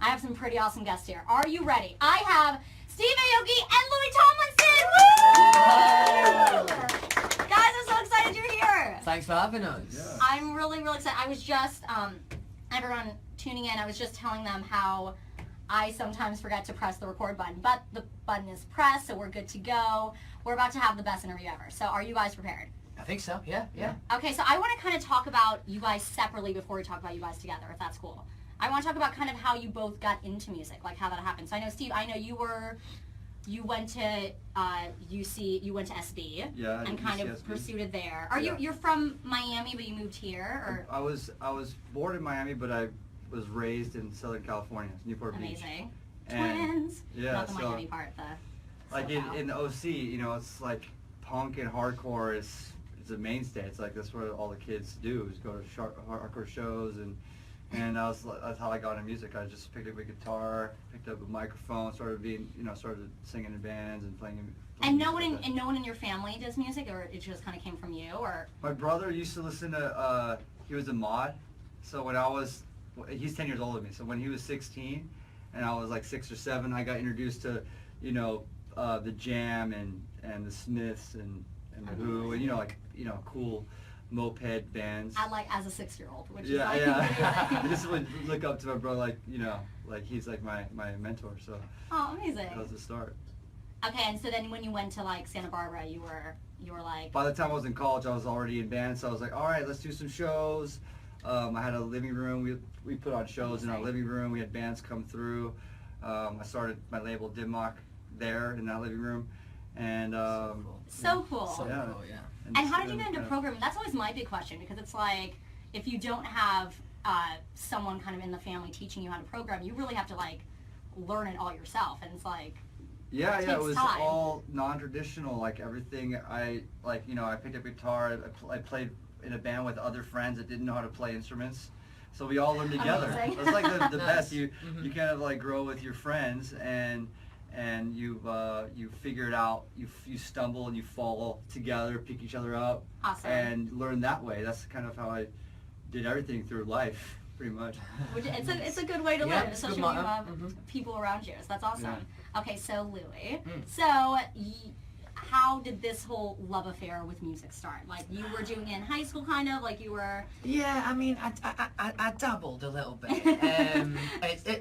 I have some pretty awesome guests here. Are you ready? I have Steve Aoki and Louis Tomlinson. Woo! Guys, I'm so excited you're here. Thanks for having us. Yeah. I'm really, really excited. I was just, everyone tuning in, I was just telling them how I sometimes forget to press the record button, but the button is pressed, so we're good to go. We're about to have the best interview ever. So are you guys prepared? I think so, yeah. Okay, so I want to kind of talk about you guys separately before we talk about you guys together, if that's cool. I want to talk about kind of how you both got into music, like how that happened. So I know, Steve, I know you went to you went to SB, Yeah, and kind of UCSB. pursued it there. Yeah. You're from Miami, but you moved here, or I was born in Miami, but I was raised in Southern California, Newport Beach. amazing And, twins? yeah, Not the so, Miami part, the like SoCal. in the OC, you know, it's like punk and hardcore is a mainstay. It's like that's what all the kids do is go to hardcore shows and that's how I got into music. I just picked up a guitar, picked up a microphone, started singing in bands and playing. And no music one like that. in no one in your family does music, or it just kind of came from you, or My brother used to listen to, he was a mod, so he's 10 years older than me, so when he was 16, and I was like 6 or 7, I got introduced to, the Jam and the Smiths and the Who, and cool moped bands. as a 6-year-old, which is Yeah, like yeah. I amazing. just would look up to my brother like he's like my mentor, so Oh, amazing. that was the start. Okay, and so then when you went to like Santa Barbara, you were like, By the time I was in college, I was already in band, so I was like, all right, let's do some shows. I had a living room. We put on shows in our living room. We had bands come through. I started my label Dimmock there in that living room, and so cool. So Yeah. cool, yeah. And how did you get into programming? That's always my big question, because it's like, if you don't have someone kind of in the family teaching you how to program, you really have to like learn it all yourself, and it's like, Yeah, It it takes was time. all non-traditional. Like everything, I picked up guitar. I played in a band with other friends that didn't know how to play instruments, so we all learned together. Amazing. It was like the Nice. best. You kind of like grow with your friends, and you figure it out. You stumble and you fall together, pick each other up, Awesome. and learn that way. That's kind of how I did everything through life, pretty much. which it's a good way to Yeah, live, it's a good especially when you motto. have people around you. So that's awesome. Okay, so Louis, Mm. so how did this whole love affair with music start? Like, you were doing it in high school, kind of like you were. Yeah, I mean, I dabbled a little bit.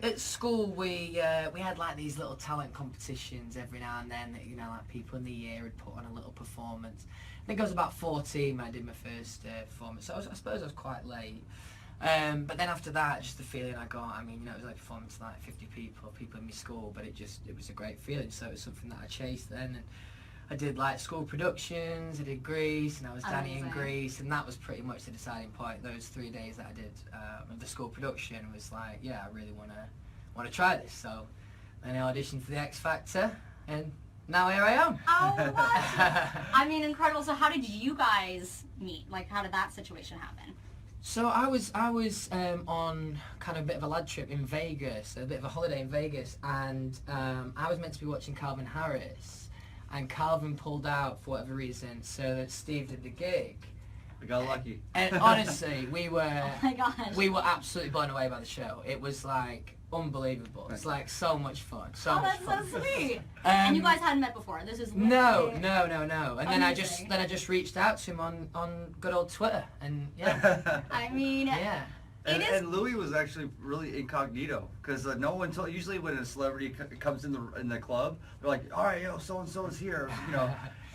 At school, we had like these little talent competitions every now and then that, like people in the year would put on a little performance. I think I was about 14 when I did my first performance, so I suppose I was quite late. But then after that, just the feeling I got, I mean, it was like performing to like 50 people in my school, but it was a great feeling, so it was something that I chased then. And I did like school productions, I did Grease, and I was Danny in Amazing. Grease, and that was pretty much the deciding point. Those 3 days that I did of the school production was like, yeah, I really want to try this. So then I auditioned for the X Factor, and now here I am. Oh, what? I mean, incredible. So how did you guys meet? Like, how did that situation happen? So I was on kind of a bit of a lad trip in Vegas, a bit of a holiday in Vegas, and I was meant to be watching Calvin Harris, and Calvin pulled out for whatever reason, so that Steve did the gig. I got lucky. And honestly, we were Oh my gosh. absolutely blown away by the show. It was like unbelievable. It's like so much fun. So Oh, much that's fun. so sweet. And you guys hadn't met before. This is literally- No. And then Amazing. I just reached out to him on good old Twitter, and yeah, I mean, yeah. it is. And Louis was actually really incognito because no one told. Usually, when a celebrity comes in the club, they're like, "All right, so and so is here,"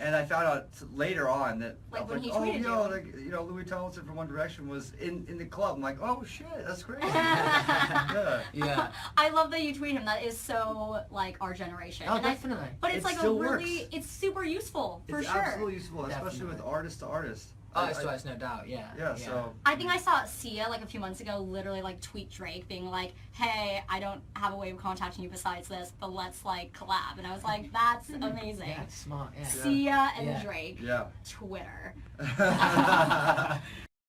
And I found out later on that Like I was when he "Oh, tweeted you. Louis Tomlinson from One Direction was in the club." I'm like, "Oh shit, that's great." Yeah. Yeah. I love that you tweet him. That is so like our generation. Oh, And I- definitely. but it's It like a still really, works. it's super useful for It's sure. absolutely useful, especially with Definitely. artist to artist. Oh, it's no doubt. Yeah. Yeah, so I think I saw Sia like a few months ago literally like tweet Drake being like, hey, I don't have a way of contacting you besides this, but let's like collab. And I was like, that's amazing. Yeah, it's smart. Yeah. Sia and Yeah. Drake. yeah. Twitter.